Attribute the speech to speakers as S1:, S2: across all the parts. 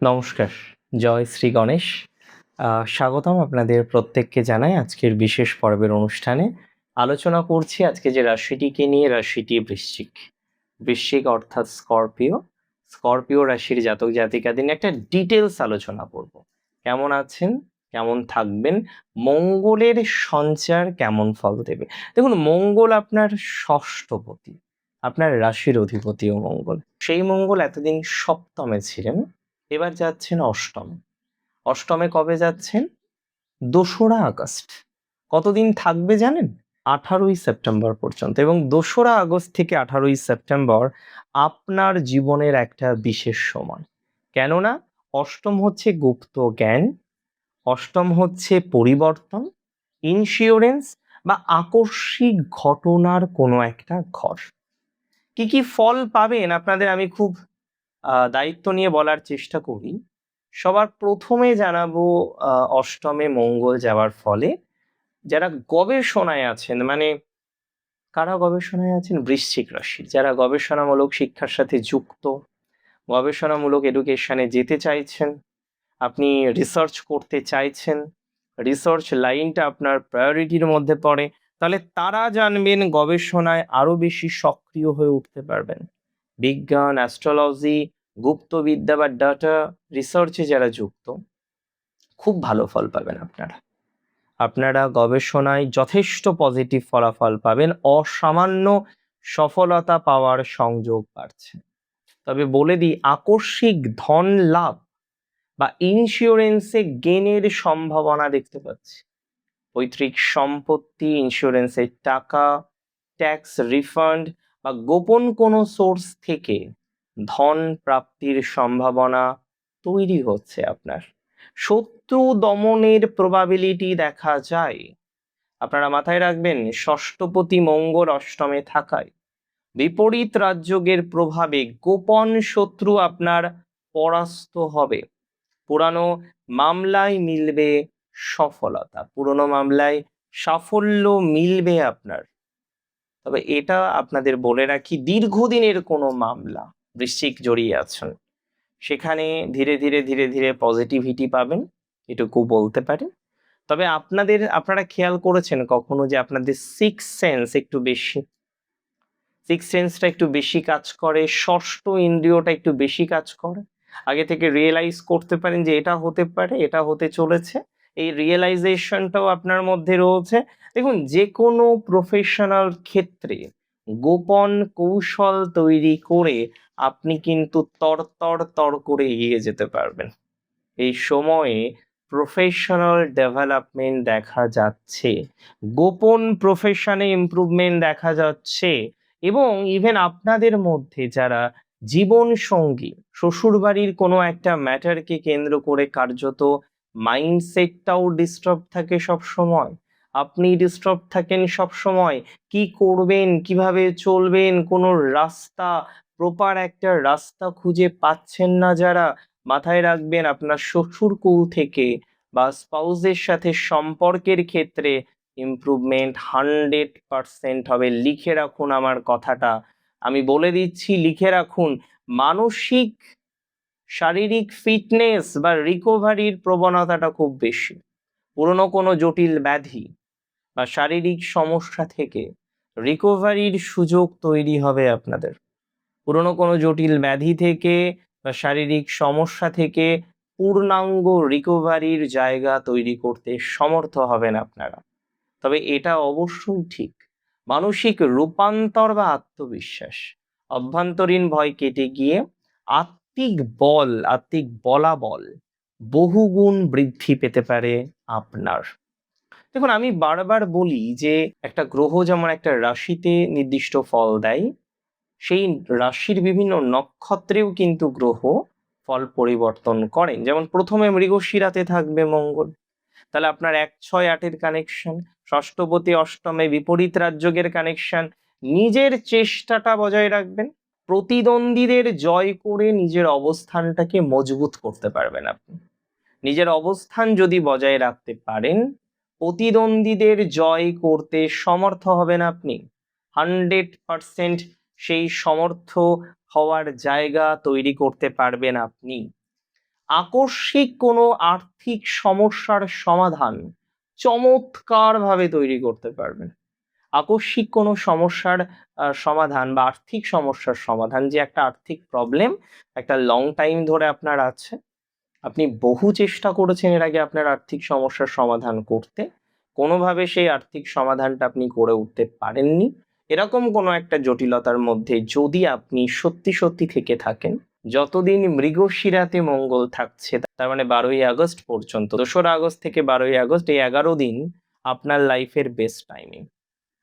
S1: নমস্কার, জয় শ্রী গণেশ। স্বাগতম আপনাদের প্রত্যেককে জানাই আজকের বিশেষ পর্বের অনুষ্ঠানে। আলোচনা করছি আজকে যে রাশিটিকে নিয়ে, রাশিটি বৃশ্চিক। বৃশ্চিক অর্থাৎ স্করপিও। স্করপিও রাশির জাতক জাতিকাদের নিয়ে একটা ডিটেলস আলোচনা করব। কেমন আছেন, কেমন থাকবেন, মঙ্গলের সঞ্চার কেমন ফল দেবে। দেখুন, মঙ্গল আপনার ষষ্ঠপতি, আপনার রাশির অধিপতিও মঙ্গল। সেই মঙ্গল এতদিন সপ্তমে ছিলেন, এবার যাচ্ছেন অষ্টমে। অষ্টমে কবে যাচ্ছেন? 2রা আগস্ট। কতদিন থাকবে জানেন? 18ই সেপ্টেম্বর পর্যন্ত। এবং 2রা আগস্ট থেকে 18ই সেপ্টেম্বর আপনার জীবনের একটা বিশেষ সময়। কেননা অষ্টম হচ্ছে গুপ্ত জ্ঞান, অষ্টম হচ্ছে পরিবর্তন, ইন্স্যুরেন্স বা আকস্মিক ঘটনার কোনো একটা ঘর। কি কি ফল পাবেন আপনাদের আমি খুব দায়িত্ব নিয়ে বলার চেষ্টা করি। সবার প্রথমে জানাবো অষ্টমে মঙ্গল যাওয়ার ফলে যারা গবেষণায় আছেন, মানে কারা গবেষণায় আছেন? বৃশ্চিক রাশির যারা গবেষণামূলক শিক্ষার সাথে যুক্ত, গবেষণামূলক এডুকেশনে যেতে চাইছেন, আপনি রিসার্চ করতে চাইছেন, রিসার্চ লাইনটা আপনার প্রায়োরিটির মধ্যে পড়ে, তাহলে তারা জানবেন গবেষণায় আরো বেশি সক্রিয় হয়ে উঠতে পারবেন। বিজ্ঞান, অ্যাস্ট্রোলজি, গুপ্তবিদ্যা বা ডাটা রিসার্চে যারা যুক্ত, খুব ভালো ফল পাবেন আপনারা। আপনারা গবেষণায় যথেষ্ট পজিটিভ ফলাফল পাবেন, অসামান্য সফলতা পাওয়ার সংযোগ বাড়ছে। তবে বলে দিই, আকস্মিক ধন লাভ বা ইন্স্যুরেন্সে গেনের সম্ভাবনা দেখতে পাচ্ছি। পৈতৃক সম্পত্তি, ইন্স্যুরেন্সের টাকা, ট্যাক্স রিফান্ড বা গোপন কোনো সোর্স থেকে ধন প্রাপ্তির সম্ভাবনা তৈরি হচ্ছে আপনার। শত্রু দমনের প্রবাবিলিটি দেখা যায়। আপনারা মাথায় রাখবেন, ষষ্ঠপতি মঙ্গল অষ্টমে থাকায় বিপরীত রাজযোগের প্রভাবে গোপন শত্রু আপনার পরাস্ত হবে। পুরানো মামলায় মিলবে সফলতা, পুরনো মামলায় সাফল্য মিলবে আপনার। তবে এটা আপনাদের বলে রাখি, দীর্ঘদিনের কোনো মামলা বৃশ্চিক জড়িয়ে আছেন, সেখানে ধীরে ধীরে ধীরে ধীরে পজিটিভিটি পাবেন, এটুকু বলতে পারেন। তবে আপনারা খেয়াল করেছেন কখনো যে আপনাদের সিক্স সেন্সটা একটু বেশি কাজ করে, ষষ্ঠ ইন্দ্রিয়টা একটু বেশি কাজ করে, আগে থেকে রিয়েলাইজ করতে পারেন যে এটা হতে পারে, এটা হতে চলেছে, এই রিয়েলাইজেশনটাও আপনার মধ্যে রয়েছে। দেখুন, যে কোনো প্রফেশনাল ক্ষেত্রে গোপন কৌশল তৈরি করে আপনি কিন্তু তর করে এগিয়ে যেতে পারবেন। এই সময়ে প্রফেশনাল ডেভেলপমেন্ট দেখা যাচ্ছে, গোপন প্রফেশনে ইমপ্রুভমেন্ট দেখা যাচ্ছে। এবং ইভেন আপনাদের মধ্যে যারা জীবন সঙ্গী, শ্বশুরবাড়ির কোনো একটা ম্যাটারকে কেন্দ্র করে কার্যত মাইন্ডসেটটাও ডিস্টার্ব থাকে সব সময়, আপনি ডিস্টার্ব থাকেন সব সময়, কি করবেন, কিভাবে চলবেন, কোনো রাস্তা, প্রপার একটা রাস্তা খুঁজে পাচ্ছেন না যারা, মাথায় রাখবেন আপনার শ্বশুর কুল থেকে বা স্পাউসের সাথে সম্পর্কের ক্ষেত্রে ইমপ্রুভমেন্ট 100% হবে। লিখে রাখুন আমার কথাটা, আমি বলে দিচ্ছি, লিখে রাখুন। মানসিক শারীরিক ফিটনেস বা রিকভারির প্রবণতাটা খুব বেশি। পুরনো কোনো জটিল ব্যাধি বা শারীরিক সমস্যা থেকে রিকভারির সুযোগ তৈরি হবে আপনাদের। পুরনো কোনো জটিল ব্যাধি থেকে বা শারীরিক সমস্যা থেকে পূর্ণাঙ্গ রিকভারির জায়গা তৈরি করতে সমর্থ হবেন আপনারা। তবে এটা অবশ্যই ঠিক, মানসিক রূপান্তর বা আত্মবিশ্বাস, অভ্যন্তরীণ ভয় কেটে গিয়ে আত্মিক বলাবল বহুগুণ বৃদ্ধি পেতে পারে আপনার। দেখুন, আমি বারবার বলি যে একটা গ্রহ যেমন একটা রাশিতে নির্দিষ্ট ফল দেয়, সেই রাশির বিভিন্ন নক্ষত্রেও কিন্তু গ্রহ ফল পরিবর্তন করেন। যেমন প্রথমে মৃগশিরাতে থাকবে মঙ্গল, তাহলে আপনার 1-6-8-এর কানেকশন, ষষ্ঠপতি অষ্টমে বিপরীত রাজযোগের কানেকশন। নিজের চেষ্টাটা বজায় রাখবেন, প্রতিদ্বন্দ্বীদের জয় করে নিজের অবস্থানটাকে মজবুত করতে পারবেন আপনি। নিজের অবস্থান যদি বজায় রাখতে পারেন, প্রতিদ্বন্দ্বীদের জয় করতে সমর্থ হবেন আপনি। 100% সেই সমর্থ হওয়ার জায়গা তৈরি করতে পারবেন আপনি। আকস্মিক কোনো আর্থিক সমস্যার সমাধান চমৎকারভাবে তৈরি করতে পারবেন। আকস্মিক কোনো সমস্যার সমাধান বা আর্থিক সমস্যার সমাধান, যে একটা আর্থিক প্রবলেম একটা লং টাইম ধরে আপনার আছে, আপনি বহু চেষ্টা করেছেন এর আগে আপনার আর্থিক সমস্যার সমাধান করতে, কোনোভাবে সেই আর্থিক সমাধানটা আপনি করে উঠতে পারেননি, এরকম কোনো একটা জটিলতার মধ্যে যদি আপনি সত্যি সত্যি থেকে থাকেন, যতদিন মৃগশিরাতে মঙ্গল থাকছে, তার মানে 12ই আগস্ট পর্যন্ত, 2রা আগস্ট থেকে 12ই আগস্ট, এই 11 দিন আপনার লাইফের বেস্ট টাইমিং।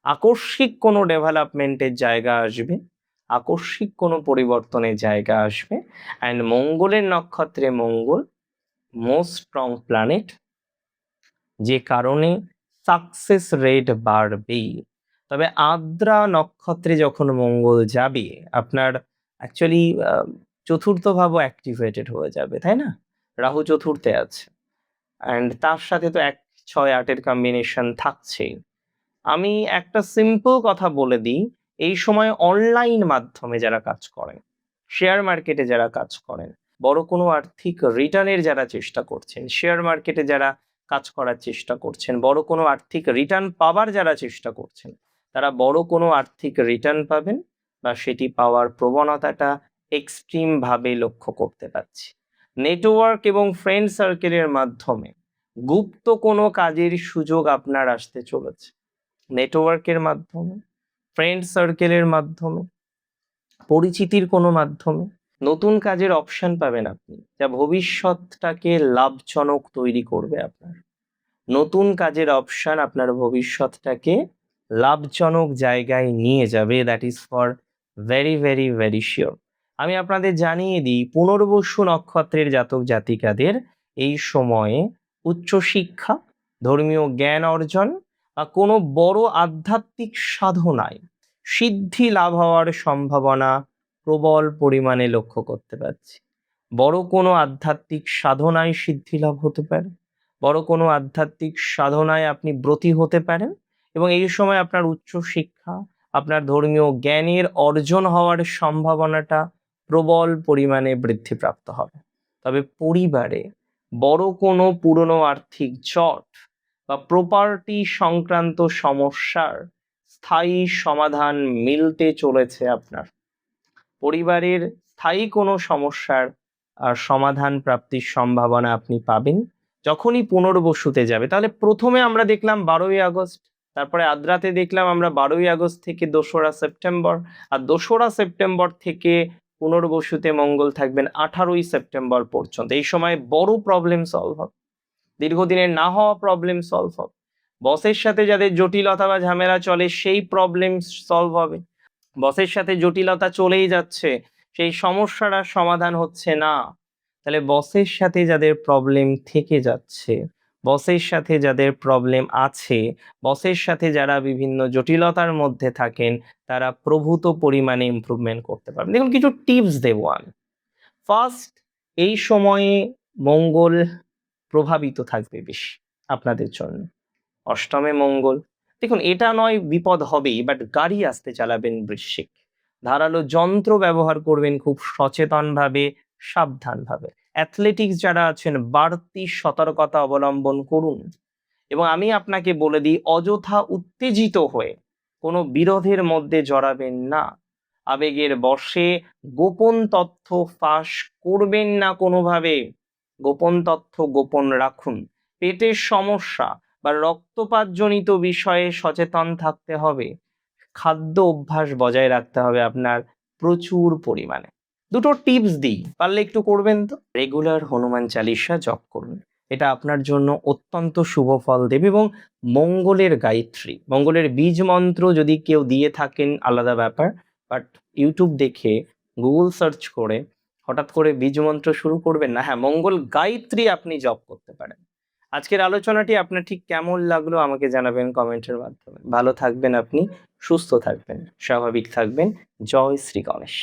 S1: আকস্মিক কোনো ডেভেলপমেন্টের জায়গা আসবে, আকস্মিক কোনো পরিবর্তনের জায়গা আসবে, অ্যান্ড মঙ্গলের নক্ষত্রে মঙ্গল মোস্ট স্ট্রং প্ল্যানেট, যে কারণে সাকসেস রেট বাড়বেই। তবে আদ্রা নক্ষত্রে যখন মঙ্গল যাবে, আপনার অ্যাকচুয়ালি চতুর্থ ভাবও অ্যাক্টিভেটেড হয়ে যাবে, তাই না? রাহু চতুর্থে আছে, অ্যান্ড তার সাথে তো 1, 6, 8-এর কম্বিনেশন থাকছেই। আমি একটা সিম্পল কথা বলে দিই, এই সময় অনলাইন মাধ্যমে যারা কাজ করেন, শেয়ার মার্কেটে যারা কাজ করেন, বড় কোনো আর্থিক রিটার্নের যারা চেষ্টা করছেন, শেয়ার মার্কেটে যারা কাজ করার চেষ্টা করছেন, বড় কোনো আর্থিক রিটার্ন পাওয়ার যারা চেষ্টা করছেন, তারা বড় কোনো আর্থিক রিটার্ন পাবেন, বা সেটি পাওয়ার প্রবণতাটা এক্সট্রিম ভাবে লক্ষ্য করতে পারছি। নেটওয়ার্ক এবং ফ্রেন্ড সার্কেলের মাধ্যমে গুপ্ত কোনো কাজের সুযোগ আপনার আসতে চলেছে। নেটওয়ার্কের মাধ্যমে, ফ্রেন্ড সার্কেলের মাধ্যমে, পরিচিতির কোনো মাধ্যমে নতুন কাজের অপশন পাবেন আপনি, যা ভবিষ্যৎটাকে লাভজনক তৈরি করবে আপনার। নতুন কাজের অপশন আপনার ভবিষ্যৎটাকে লাভজনক জায়গায় নিয়ে যাবে, that is for very very very sure. আমি আপনাদের জানিয়ে দিই, পুনর্বসু নক্ষত্রের জাতক জাতিকাদের এই সময়ে উচ্চশিক্ষা, ধর্মীয় জ্ঞান অর্জন বা কোনো বড় আধ্যাত্মিক সাধনায় সিদ্ধি লাভ হওয়ার সম্ভাবনা প্রবল পরিমাণে লক্ষ্য করতে পারছি। বড় কোনো আধ্যাত্মিক সাধনায় সিদ্ধি লাভ হতে পারে, বড় কোনো আধ্যাত্মিক সাধনায় আপনি ব্রতী হতে পারেন, এবং এই সময় আপনার উচ্চ শিক্ষা, আপনার ধর্মীয় জ্ঞানের অর্জন হওয়ার সম্ভাবনাটা প্রবল পরিমাণে বৃদ্ধিপ্রাপ্ত হবে। তবে পরিবারে বড় কোনো পুরনো আর্থিক জট বা প্রপার্টি সংক্রান্ত সমস্যার স্থায়ী সমাধান মিলতে চলেছে আপনার। পরিবারের স্থায়ী কোনো সমস্যার সমাধান প্রাপ্তির সম্ভাবনা আপনি পাবেন যখনই পুনর্বসুতে যাবে। তাহলে প্রথমে আমরা দেখলাম 12ই আগস্ট, তারপরে আদ্রাতে দেখলাম আমরা 12ই আগস্ট থেকে 2রা সেপ্টেম্বর, আর 2রা সেপ্টেম্বর থেকে পুনর্বসুতে মঙ্গল থাকবেন 18ই সেপ্টেম্বর পর্যন্ত। এই সময় বড় প্রবলেম সলভ হবে, দীর্ঘদিনের না হওয়া প্রবলেম সলভ হবে, বসের সাথে যাদের জটিলতা বা ঝামেলা চলে সেই প্রবলেম সলভ হবে, বসের সাথে জটিলতা চলেই যাচ্ছে, সেই সমস্যাটা সমাধান হচ্ছে না, তাহলে বসের সাথে যাদের প্রবলেম থেকে যাচ্ছে, বসের সাথে যাদের প্রবলেম আছে, বসের সাথে যারা বিভিন্ন জটিলতার মধ্যে থাকেন, তারা প্রভূত পরিমাণে ইমপ্রুভমেন্ট করতে পারবেন। দেখুন, কিছু টিপস দেব আমি। ফার্স্ট, এই সময়ে মঙ্গল প্রভাবিত থাকবে বেশি আপনাদের জন্য। অষ্টমে মঙ্গল, দেখুন এটা নয় বিপদ হবেই, বাট গাড়ি আসতে চালাবেন বৃশ্চিক, ধারালো যন্ত্র ব্যবহার করবেন খুব সচেতনভাবে, সাবধানভাবে। অ্যাথলেটিক্স যারা আছেন বাড়তি সতর্কতা অবলম্বন করুন, এবং আমি আপনাকে বলে দিই, অযথা উত্তেজিত হয়ে কোনো বিরোধের মধ্যে জড়াবেন না, আবেগের বশে গোপন তথ্য ফাঁস করবেন না কোনোভাবে, গোপন তথ্য গোপন রাখুন। পেটের সমস্যা বা রক্তপাতজনিত বিষয়ে সচেতন থাকতে হবে, খাদ্য অভ্যাস বজায় রাখতে হবে আপনার প্রচুর পরিমাণে। দুটো টিপস দিই, পারলে একটু করবেন তো। রেগুলার হনুমান চালিসা জপ করুন, এটা আপনার জন্য অত্যন্ত শুভ ফল দেবে। এবং মঙ্গলের গায়ত্রী, মঙ্গলের বীজ মন্ত্র যদি কেউ দিয়ে থাকেন আলাদা ব্যাপার, বাট ইউটিউব দেখে, গুগল সার্চ করে হঠাৎ করে বীজ মন্ত্র শুরু করবেন না। হ্যাঁ, মঙ্গল গায়ত্রী আপনি জপ করতে পারেন। আজকের আলোচনাটি আপনার ঠিক কেমন লাগলো আমাকে জানাবেন কমেন্টের মাধ্যমে। ভালো থাকবেন আপনি, সুস্থ থাকবেন, স্বাভাবিক থাকবেন। জয় শ্রী গণেশ।